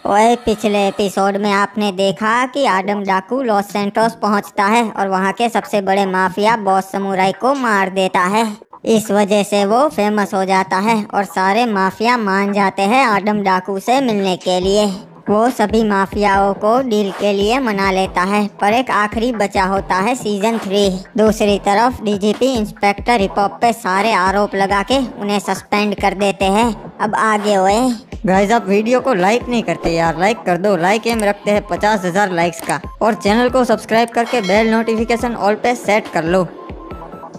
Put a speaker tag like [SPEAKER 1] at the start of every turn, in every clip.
[SPEAKER 1] ओए, पिछले एपिसोड में आपने देखा कि आडम डाकू लॉस सैंटोस पहुंचता है और वहां के सबसे बड़े माफिया बॉस समुराई को मार देता है। इस वजह से वो फेमस हो जाता है और सारे माफिया मान जाते हैं आडम डाकू से मिलने के लिए। वो सभी माफियाओं को डील के लिए मना लेता है, पर एक आखिरी बचा होता है सीजन 3। दूसरी तरफ डीजीपी इंस्पेक्टर हिपहॉप पे सारे आरोप लगा के उन्हें सस्पेंड कर देते हैं। अब आगे हुए
[SPEAKER 2] गाइस, आप वीडियो को लाइक नहीं करते यार, लाइक कर दो। लाइक एम रखते हैं 50,000 लाइक्स का, और चैनल को सब्सक्राइब करके बेल नोटिफिकेशन ऑल पे सेट कर लो।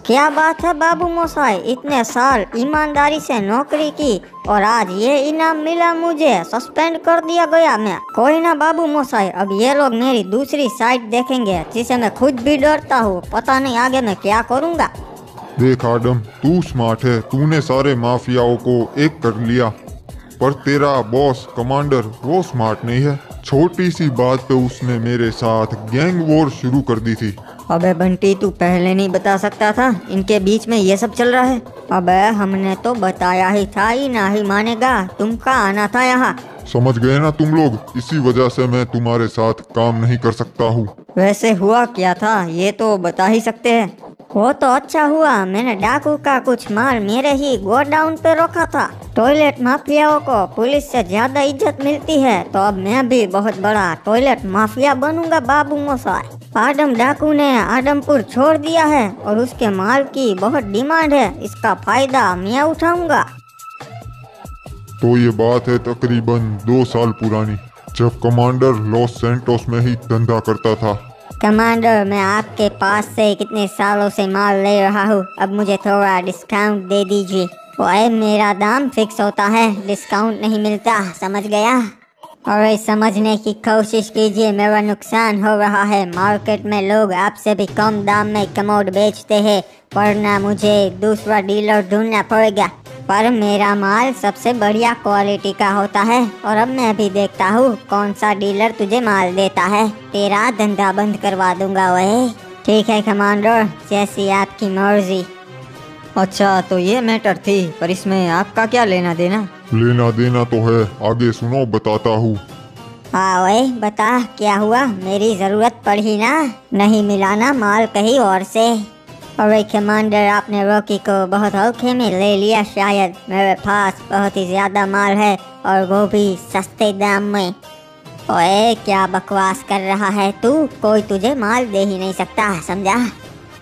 [SPEAKER 1] क्या बात है बाबू मोसाई, इतने साल ईमानदारी से नौकरी की और आज ये इनाम मिला, मुझे सस्पेंड कर दिया गया। मैं कोई ना बाबू मोसाई, अब ये लोग मेरी दूसरी साइड देखेंगे जिसे मैं खुद भी डरता हूँ। पता नहीं आगे मैं क्या करूँगा।
[SPEAKER 3] देख आडम, तू स्मार्ट है, तूने सारे माफियाओं को एक कर लिया, पर तेरा बॉस कमांडर वो स्मार्ट नहीं है। छोटी सी बात पे उसने मेरे साथ गैंग वॉर शुरू कर दी थी।
[SPEAKER 2] अबे बंटी, तू पहले नहीं बता सकता था इनके बीच में ये सब चल रहा है?
[SPEAKER 1] अबे हमने तो बताया ही था, ही ना ही मानेगा। तुमका आना था यहाँ।
[SPEAKER 3] समझ गए ना तुम लोग, इसी वजह से मैं तुम्हारे साथ काम नहीं कर सकता हूँ।
[SPEAKER 2] वैसे हुआ क्या था ये तो बता ही सकते हैं।
[SPEAKER 1] वो तो अच्छा हुआ, मैंने डाकू का कुछ माल मेरे ही गोडाउन पे रखा था। टॉयलेट माफियाओं को पुलिस से ज्यादा इज्जत मिलती है, तो अब मैं भी बहुत बड़ा टॉयलेट माफिया बनूंगा बाबू मोसाई। आडम डाकू ने आडमपुर छोड़ दिया है और उसके माल की बहुत डिमांड है। इसका फायदा मैं उठाऊंगा।
[SPEAKER 3] तो ये बात है तकरीबन 2 साल पुरानी, जब कमांडर लॉस सैंटोस में ही धंधा करता था।
[SPEAKER 1] कमांडर, मैं आपके पास से कितने सालों से माल ले रहा हूँ, अब मुझे थोड़ा डिस्काउंट दे दीजिए। ओए, मेरा दाम फिक्स होता है, डिस्काउंट नहीं मिलता, समझ गया? और समझने की कोशिश कीजिए, मेरा नुकसान हो रहा है। मार्केट में लोग आपसे भी कम दाम में कमोड बेचते हैं, वरना मुझे दूसरा डीलर ढूंढना पड़ेगा। पर मेरा माल सबसे बढ़िया क्वालिटी का होता है और अब मैं भी देखता हूँ कौन सा डीलर तुझे माल देता है। तेरा धंधा बंद करवा दूंगा। वही ठीक है कमांडर, जैसी आपकी मर्जी।
[SPEAKER 2] अच्छा, तो ये मैटर थी, पर इसमें आपका क्या लेना देना?
[SPEAKER 3] लेना देना तो है, आगे सुनो बताता हूँ।
[SPEAKER 1] हाँ वही बता, क्या हुआ? मेरी जरूरत पड़ी ना, नहीं मिलाना माल कहीं और से। अरे कमांडर, आपने रॉकी को बहुत हल्के में ले लिया शायद। मेरे पास बहुत ही ज्यादा माल है और वो भी सस्ते दाम में। ओए, क्या बकवास कर रहा है तू? कोई तुझे माल दे ही नहीं सकता, समझा?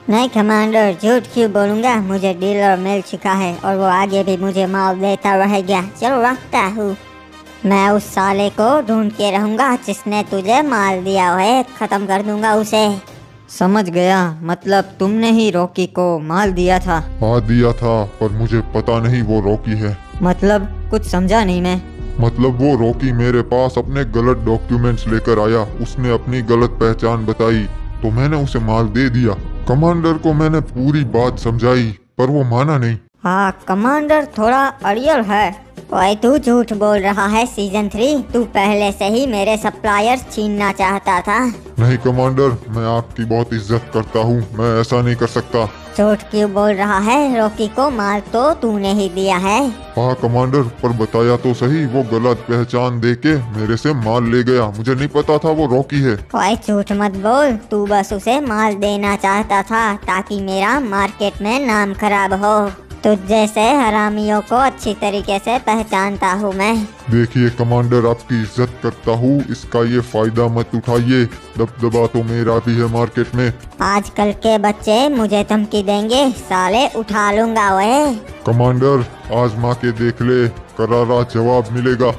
[SPEAKER 1] नहीं कमांडर, झूठ क्यों बोलूँगा? मुझे डीलर मिल चुका है और वो आगे भी मुझे माल देता रहेगा। चलो रखता हूँ। मैं उस साले को ढूंढ के रहूँगा जिसने तुझे माल दिया है, खत्म कर दूंगा उसे।
[SPEAKER 2] समझ गया, मतलब तुमने ही रॉकी को माल दिया था?
[SPEAKER 3] हाँ दिया था, पर मुझे पता नहीं वो रॉकी है।
[SPEAKER 2] मतलब कुछ समझा नहीं मैं।
[SPEAKER 3] मतलब वो रॉकी मेरे पास अपने गलत डॉक्यूमेंट्स लेकर आया, उसने अपनी गलत पहचान बताई तो मैंने उसे माल दे दिया। कमांडर को मैंने पूरी बात समझाई पर वो माना नहीं।
[SPEAKER 1] हाँ कमांडर थोड़ा अड़ियल है। ओए, तू झूठ बोल रहा है सीजन 3, तू पहले से ही मेरे सप्लायर्स छीनना चाहता था।
[SPEAKER 3] नहीं कमांडर, मैं आपकी बहुत इज्जत करता हूँ, मैं ऐसा नहीं कर सकता।
[SPEAKER 1] झूठ क्यों बोल रहा है? रॉकी को माल तो तूने ही दिया है।
[SPEAKER 3] हाँ कमांडर, पर बताया तो सही, वो गलत पहचान देके मेरे से माल ले गया, मुझे नहीं पता था वो रॉकी है।
[SPEAKER 1] ओए झूठ मत बोल, तू बस उसे माल देना चाहता था ताकि मेरा मार्केट में नाम खराब हो। तुझ जैसे हरामियों को अच्छी तरीके से पहचानता हूँ मैं।
[SPEAKER 3] देखिए कमांडर, आपकी इज्जत करता हूँ, इसका ये फायदा मत उठाइए, दबदबा तो मेरा भी है मार्केट में।
[SPEAKER 1] आजकल के बच्चे मुझे धमकी देंगे, साले उठा लूंगा। वह
[SPEAKER 3] कमांडर, आजमा के देख ले, करारा जवाब मिलेगा।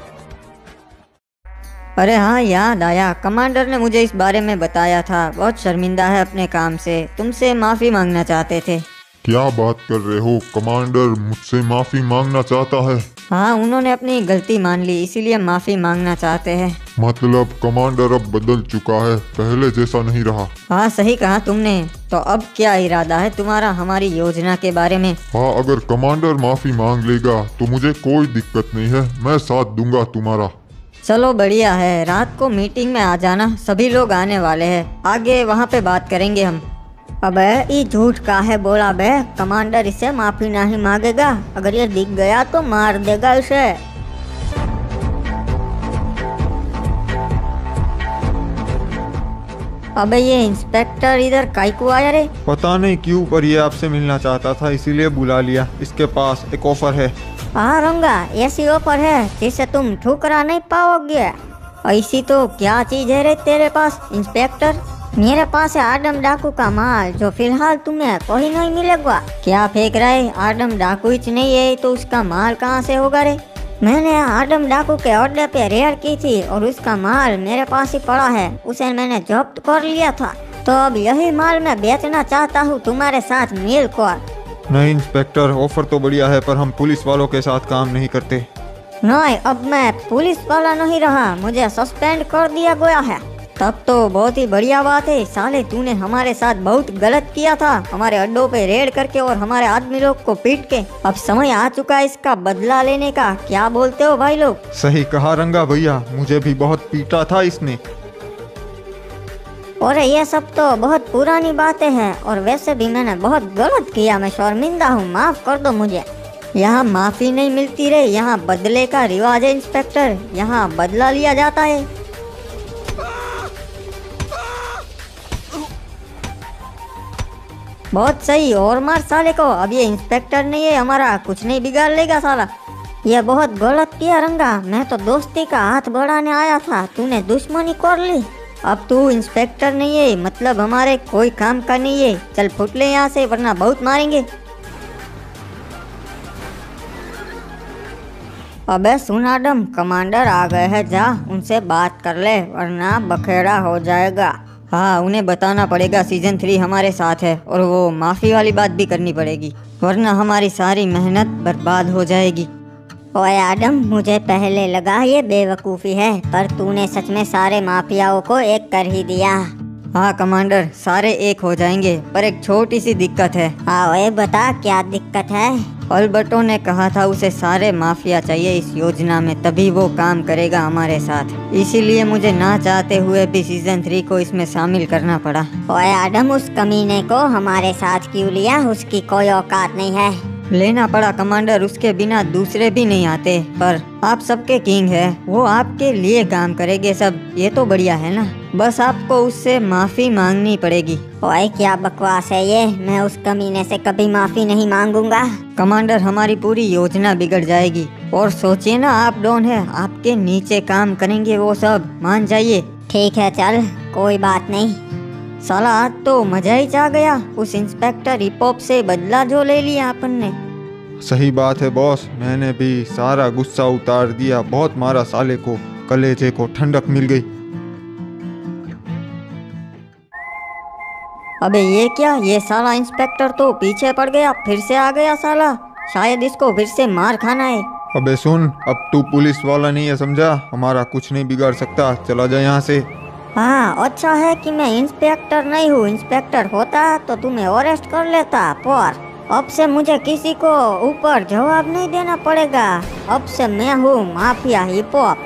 [SPEAKER 2] अरे हाँ, याद आया, कमांडर ने मुझे इस बारे में बताया था। बहुत शर्मिंदा है अपने काम से, तुमसे माफ़ी मांगना चाहते थे।
[SPEAKER 3] क्या बात कर रहे हो? कमांडर मुझसे माफी मांगना चाहता है?
[SPEAKER 2] हाँ, उन्होंने अपनी गलती मान ली, इसीलिए माफ़ी मांगना चाहते हैं।
[SPEAKER 3] मतलब कमांडर अब बदल चुका है, पहले जैसा नहीं रहा।
[SPEAKER 2] हाँ सही कहा तुमने। तो अब क्या इरादा है तुम्हारा हमारी योजना के बारे में?
[SPEAKER 3] हाँ, अगर कमांडर माफी मांग लेगा तो मुझे कोई दिक्कत नहीं है, मैं साथ दूंगा तुम्हारा।
[SPEAKER 2] चलो बढ़िया है, रात को मीटिंग में आ जाना, सभी लोग आने वाले हैं, आगे वहाँ पे बात करेंगे हम।
[SPEAKER 1] अबे ये झूठ का है बोला बे, कमांडर इसे माफी नहीं मांगेगा, अगर ये दिख गया तो मार देगा इसे।
[SPEAKER 2] अबे ये इंस्पेक्टर इधर काहे को आया रे?
[SPEAKER 3] पता नहीं क्यों, पर ये आपसे मिलना चाहता था इसीलिए बुला लिया। इसके पास एक ऑफर है।
[SPEAKER 2] हाँ रंगा, ऐसी ऑफर है जिसे तुम ठुकरा नहीं पाओगे। ऐसी तो क्या चीज है रे तेरे पास इंस्पेक्टर? मेरे पास है आदम डाकू का माल, जो फिलहाल तुम्हें कोई नहीं मिलेगा। क्या फेंक रहे? आदम डाकू ही नहीं है तो उसका माल कहाँ से होगा रे? मैंने आदम डाकू के अड्डे पे रेड की थी और उसका माल मेरे पास ही पड़ा है, उसे मैंने जब्त कर लिया था। तो अब यही माल मैं बेचना चाहता हूँ तुम्हारे साथ मिलकर।
[SPEAKER 3] नहीं इंस्पेक्टर, ऑफर तो बढ़िया है पर हम पुलिस वालों के साथ काम नहीं करते।
[SPEAKER 2] नहीं, अब मैं पुलिस वाला नहीं रहा, मुझे सस्पेंड कर दिया गया है। तब तो बहुत ही बढ़िया बात है। साले तूने हमारे साथ बहुत गलत किया था, हमारे अड्डों पे रेड करके और हमारे आदमी लोग को पीट के। अब समय आ चुका है इसका बदला लेने का। क्या बोलते हो भाई लोग?
[SPEAKER 3] सही कहा रंगा भैया, मुझे भी बहुत पीटा था इसने।
[SPEAKER 2] और ये सब तो बहुत पुरानी बातें हैं और वैसे भी मैंने बहुत गलत किया, मैं शर्मिंदा हूँ, माफ कर दो मुझे। यहाँ माफी नहीं मिलती रे, यहाँ बदले का रिवाज है इंस्पेक्टर, यहाँ बदला लिया जाता है। बहुत सही, और मार साले को। अब ये इंस्पेक्टर नहीं है हमारा, कुछ नहीं बिगाड़ लेगा साला। ये बहुत गलत किया रंगा, मैं तो दोस्ती का हाथ बढ़ाने आया था, तूने दुश्मनी कर ली। अब तू इंस्पेक्टर नहीं है, मतलब हमारे कोई काम का नहीं है। चल फुट ले यहाँ से, वरना बहुत मारेंगे। अबे सुन आदम, कमांडर आ गए हैं, जा उनसे बात कर ले वरना बखेड़ा हो जाएगा। हाँ, उन्हें बताना पड़ेगा सीजन 3 हमारे साथ है और वो माफी वाली बात भी करनी पड़ेगी, वरना हमारी सारी मेहनत बर्बाद हो जाएगी। ओए आदम, मुझे पहले लगा ये बेवकूफ़ी है, पर तूने सच में सारे माफियाओं को एक कर ही दिया। हाँ कमांडर, सारे एक हो जाएंगे, पर एक छोटी सी दिक्कत है। हाँ ओए बता, क्या दिक्कत है? अल्बर्टो ने कहा था उसे सारे माफिया चाहिए इस योजना में, तभी वो काम करेगा हमारे साथ। इसीलिए मुझे ना चाहते हुए भी सीजन 3 को इसमें शामिल करना पड़ा। ओए आदम, उस कमीने को हमारे साथ क्यों लिया? उसकी कोई औकात नहीं है। लेना पड़ा कमांडर, उसके बिना दूसरे भी नहीं आते, पर आप सबके किंग है, वो आपके लिए काम करेंगे सब, ये तो बढ़िया है ना। बस आपको उससे माफी मांगनी पड़ेगी। ओए क्या बकवास है ये, मैं उस कमीने से कभी माफी नहीं मांगूंगा। कमांडर, हमारी पूरी योजना बिगड़ जाएगी। और सोचिए ना, आप डॉन है, आपके नीचे काम करेंगे वो सब, मान जाइए। ठीक है चल, कोई बात नहीं। साला आज तो मजा ही आ गया, उस इंस्पेक्टर हिपहॉप से बदला जो ले लिया अपन ने।
[SPEAKER 3] सही बात है बॉस, मैंने भी सारा गुस्सा उतार दिया, बहुत मारा साले को, कलेजे को ठंडक मिल गई।
[SPEAKER 2] अबे ये क्या, ये साला इंस्पेक्टर तो पीछे पड़ गया, फिर से आ गया साला, शायद इसको फिर से मार खाना है।
[SPEAKER 3] अबे सुन, अब तू पुलिस वाला नहीं है समझा, हमारा कुछ नहीं बिगाड़ सकता, चला जा यहाँ से।
[SPEAKER 2] हाँ, अच्छा है कि मैं इंस्पेक्टर नहीं हूँ, इंस्पेक्टर होता तो तुम्हें अरेस्ट कर लेता, पर अब से मुझे किसी को ऊपर जवाब नहीं देना पड़ेगा। अब से मैं हूँ माफिया हिपहॉप।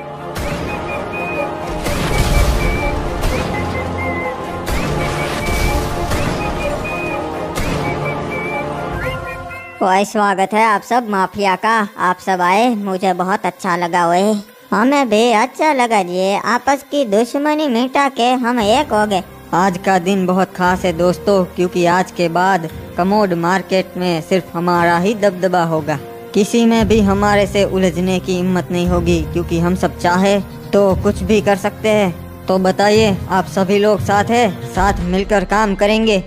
[SPEAKER 2] ओए स्वागत है आप सब माफिया का, आप सब आए, मुझे बहुत अच्छा लगा। ओए हमें भी अच्छा लगा जी, आपस की दुश्मनी मिटा के हम एक हो गए। आज का दिन बहुत खास है दोस्तों, क्योंकि आज के बाद कमोड मार्केट में सिर्फ हमारा ही दबदबा होगा, किसी में भी हमारे से उलझने की हिम्मत नहीं होगी, क्योंकि हम सब चाहे तो कुछ भी कर सकते हैं। तो बताइए, आप सभी लोग साथ है, साथ मिलकर काम करेंगे?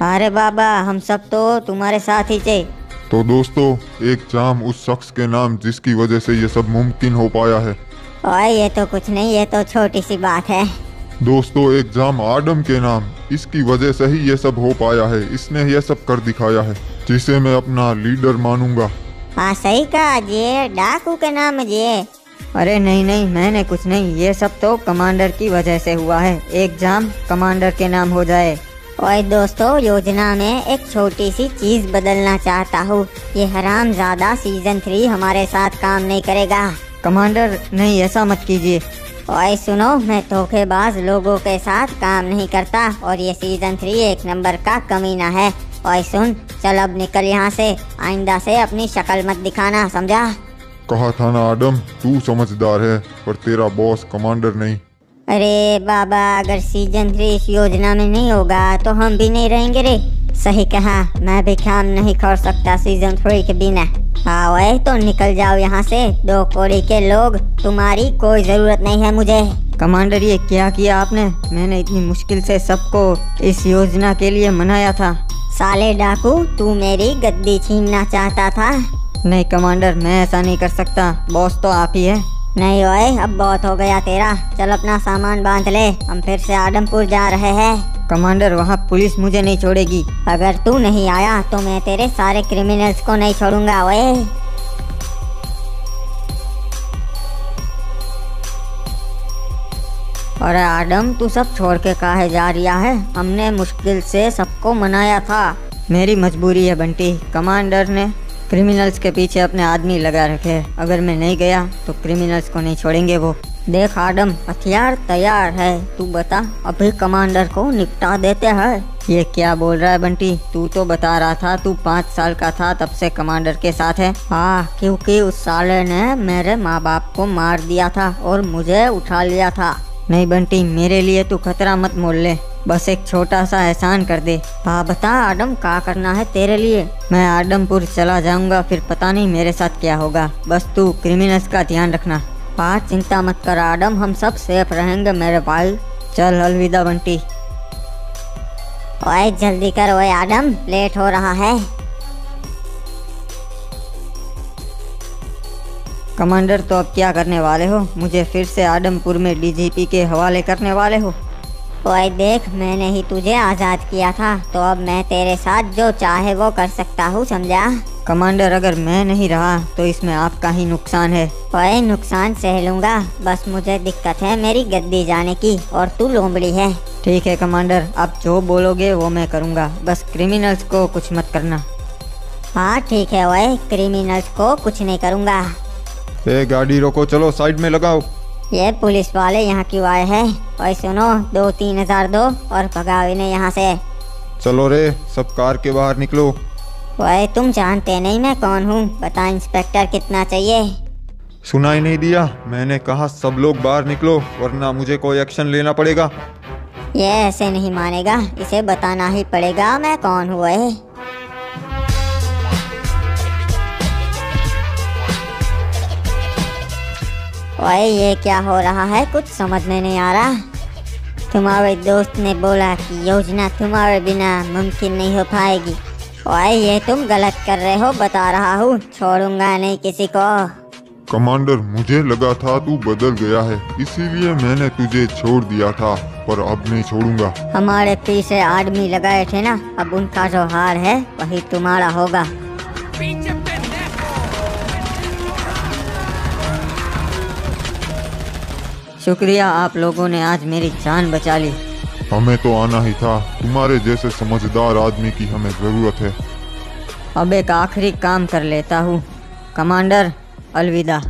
[SPEAKER 2] अरे बाबा, हम सब तो तुम्हारे साथ ही थे।
[SPEAKER 3] तो दोस्तों, एक जाम उस शख्स के नाम जिसकी वजह से ये सब मुमकिन हो पाया है।
[SPEAKER 2] ओए ये तो कुछ नहीं, ये तो छोटी सी बात है।
[SPEAKER 3] दोस्तों, एक जाम आदम के नाम, इसकी वजह से ही ये सब हो पाया है, इसने ये सब कर दिखाया है, जिसे मैं अपना लीडर मानूंगा।
[SPEAKER 2] हाँ सही कहा जी, डाकू के नाम जी। अरे नहीं नहीं, मैंने कुछ नहीं, ये सब तो कमांडर की वजह से हुआ है, एक जाम कमांडर के नाम हो जाए। ओए दोस्तों, योजना में एक छोटी सी चीज बदलना चाहता हूँ, ये हरामजादा सीजन 3 हमारे साथ काम नहीं करेगा। कमांडर नहीं, ऐसा मत कीजिए। ओए सुनो, मैं धोखेबाज लोगों के साथ काम नहीं करता, और ये सीजन 3 एक नंबर का कमीना है। ओए सुन, चल अब निकल यहाँ से, आइंदा से अपनी शक्ल मत दिखाना, समझा?
[SPEAKER 3] कहा था ना आदम, तू समझदार है, पर तेरा बॉस कमांडर नहीं।
[SPEAKER 1] अरे बाबा, अगर सीजन 3 इस योजना में नहीं होगा तो हम भी नहीं रहेंगे रे। सही कहा, मैं भी काम नहीं कर सकता सीजन 3 के बिना। हाँ वही तो निकल जाओ यहाँ से, 2 कौड़ी के लोग, तुम्हारी कोई जरूरत नहीं है मुझे।
[SPEAKER 2] कमांडर ये क्या किया आपने? मैंने इतनी मुश्किल से सबको इस योजना के लिए मनाया था।
[SPEAKER 1] साले डाकू, तू मेरी गद्दी छीनना चाहता था।
[SPEAKER 2] नहीं कमांडर, मैं ऐसा नहीं कर सकता, बॉस तो आप ही है।
[SPEAKER 1] नहीं ओए, अब बहुत हो गया तेरा। चल अपना सामान बांध ले, हम फिर से आदमपुर जा रहे हैं।
[SPEAKER 2] कमांडर वहाँ पुलिस मुझे नहीं छोड़ेगी।
[SPEAKER 1] अगर तू नहीं आया तो मैं तेरे सारे क्रिमिनल्स को नहीं छोड़ूंगा ओए।
[SPEAKER 2] अरे आदम, तू सब छोड़ के काहे जा रिया है? हमने मुश्किल से सबको मनाया था। मेरी मजबूरी है बंटी, कमांडर ने क्रिमिनल्स के पीछे अपने आदमी लगा रखे। अगर मैं नहीं गया तो क्रिमिनल्स को नहीं छोड़ेंगे वो। देख आदम, हथियार तैयार है, तू बता, अभी कमांडर को निपटा देते हैं। ये क्या बोल रहा है बंटी? तू तो बता रहा था तू 5 साल का था तब से कमांडर के साथ है।
[SPEAKER 1] हाँ, क्योंकि उस साले ने मेरे माँ बाप को मार दिया था और मुझे उठा लिया था।
[SPEAKER 2] नहीं बंटी, मेरे लिए तू खतरा मत मोल ले, बस एक छोटा सा एहसान कर दे।
[SPEAKER 1] हाँ बता आदम, क्या करना है तेरे लिए?
[SPEAKER 2] मैं आदमपुर चला जाऊंगा, फिर पता नहीं मेरे साथ क्या होगा, बस तू क्रिमिनल्स का ध्यान रखना।
[SPEAKER 1] हाँ चिंता मत कर आदम, हम सब सेफ रहेंगे मेरे भाई।
[SPEAKER 2] चल अलविदा बंटी।
[SPEAKER 1] ओए जल्दी कर ओए आदम, लेट हो रहा है।
[SPEAKER 2] कमांडर तो अब क्या करने वाले हो? मुझे फिर से आदमपुर में डीजीपी के हवाले करने वाले हो?
[SPEAKER 1] ओए देख, मैंने ही तुझे आज़ाद किया था, तो अब मैं तेरे साथ जो चाहे वो कर सकता हूँ, समझा?
[SPEAKER 2] कमांडर अगर मैं नहीं रहा तो इसमें आपका ही नुकसान है।
[SPEAKER 1] ओए नुकसान सह लूँगा, बस मुझे दिक्कत है मेरी गद्दी जाने की, और तू लोमड़ी है।
[SPEAKER 2] ठीक है कमांडर, आप जो बोलोगे वो मैं करूँगा, बस क्रिमिनल्स को कुछ मत करना।
[SPEAKER 1] हाँ ठीक है ओए, क्रिमिनल्स को कुछ नहीं करूँगा।
[SPEAKER 3] ए गाड़ी रोको, चलो साइड में लगाओ।
[SPEAKER 1] ये पुलिस वाले यहाँ क्यों आए हैं? ओए सुनो, 2-3 हज़ार दो और भगाओ इन्हें यहाँ से।
[SPEAKER 3] चलो रे, सब कार के बाहर निकलो।
[SPEAKER 1] ओए तुम जानते नहीं मैं कौन हूँ, बता इंस्पेक्टर कितना चाहिए?
[SPEAKER 3] सुनाई नहीं दिया? मैंने कहा सब लोग बाहर निकलो, वरना मुझे कोई एक्शन लेना पड़ेगा।
[SPEAKER 1] ये ऐसे नहीं मानेगा, इसे बताना ही पड़ेगा मैं कौन हूँ। ओए ये क्या हो रहा है, कुछ समझ में नहीं आ रहा। तुम्हारे दोस्त ने बोला कि योजना तुम्हारे बिना मुमकिन नहीं हो पाएगी। ओए ये तुम गलत कर रहे हो, बता रहा हूँ, छोड़ूंगा नहीं किसी को।
[SPEAKER 3] कमांडर, मुझे लगा था तू बदल गया है, इसीलिए मैंने तुझे छोड़ दिया था, पर अब नहीं छोड़ूंगा।
[SPEAKER 1] हमारे पीछे आदमी लगाए थे ना, अब उनका जो हार है वही तुम्हारा होगा।
[SPEAKER 2] शुक्रिया, आप लोगों ने आज मेरी जान बचा ली।
[SPEAKER 3] हमें तो आना ही था, तुम्हारे जैसे समझदार आदमी की हमें जरूरत है।
[SPEAKER 2] अब एक आखिरी काम कर लेता हूँ। कमांडर अलविदा।